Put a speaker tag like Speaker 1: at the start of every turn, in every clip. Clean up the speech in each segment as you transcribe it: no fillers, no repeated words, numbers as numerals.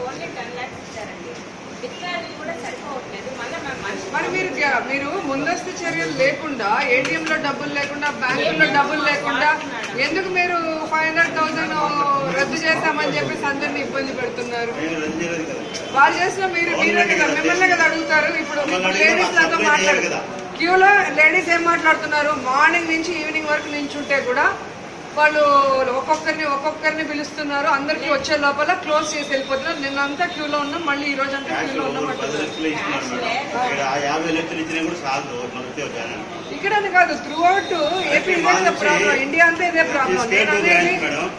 Speaker 1: Only 10 lakhs ఇచ్చారండి. Discharge కూడా సరిపోవట్లేదు.
Speaker 2: మరి మీరు ముందస్తు చర్యలు లేకుండా, ఏటీఎం లో డబ్బులు లేకుండా, బ్యాంకుల్లో డబ్బులు లేకుండా ఎందుకు మీరు 500,000 రద్దు చేశామని చెప్పేసి అందరినీ ఇబ్బంది పెడుతున్నారు? వాళ్ళు చేసిన మిమ్మల్ని కదా అడుగుతారు. ఇప్పుడు లేడీస్ లతో మాట్లాడుతారు, క్యూలో లేడీస్ ఏం మాట్లాడుతున్నారు, మార్నింగ్ నుంచి ఈవినింగ్ వరకు నించుంటే కూడా వాళ్ళు ఒక్కొక్కరిని పిలుస్తున్నారు. అందరికి వచ్చే లోపల క్లోజ్ చేసి వెళ్ళిపోతున్నారు. నిన్నంతా క్యూలో ఉన్నాం, మళ్ళీ ఈ రోజు అంతా క్యూలో ఉన్నాం అంటున్నారు. ఇక్కడని కాదు, త్రూ అవుట్ ఏపీ ఇదే ప్రాబ్లం, ఇండియా అంతా ఇదే ప్రాబ్లం. నేను అనేది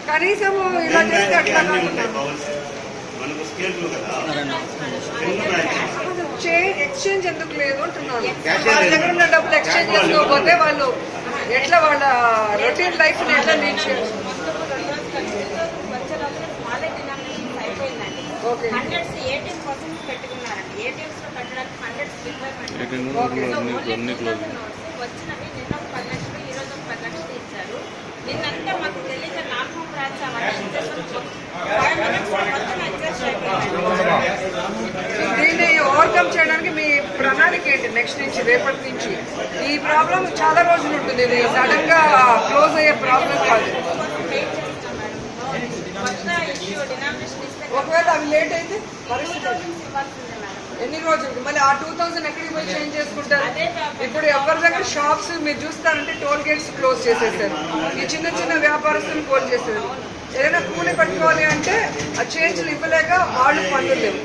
Speaker 2: కనీసం ఇలా చేస్తే అట్లా ఎక్స్చేంజ్ ఎందుకు లేదు అంటున్నాను. వాళ్ళ దగ్గర ఉన్న డబ్బులు ఎక్స్చేంజ్ చేసుకోకపోతే వాళ్ళు ఎట్లా వాళ్ళ రొటీన్ లైఫ్ ని ఎట్లా లీడ్ చేయొచ్చు?
Speaker 1: నిన్నంతా మాకు తెలియక నాకు
Speaker 2: దీన్ని ఓవర్కమ్ చేయడానికి మీ ప్రణాళిక ఏంటి నెక్స్ట్ నుంచి, రేపటి నుంచి? ఈ ప్రాబ్లం చాలా రోజులు ఉంటుంది, ఇది సడన్ గా క్లోజ్ అయ్యే ప్రాబ్లం కాదు. ఒకవేళ అవి లేట్ అయితే ఎన్ని రోజులకి మళ్ళీ ఆ 2,000 ఎక్కడికి పోయి చేంజ్ చేసుకుంటారు? ఇప్పుడు ఎవరి దగ్గర షాప్స్ మీరు చూస్తారంటే టోల్ గేట్స్ క్లోజ్ చేసేసారు. ఈ చిన్న చిన్న వ్యాపారస్తులు క్లోజ్ చేశారు. ఏదైనా కూలి పెట్టుకోవాలి అంటే ఆ చేంజ్లు ఇవ్వలేక వాళ్ళు పనులు లేవు.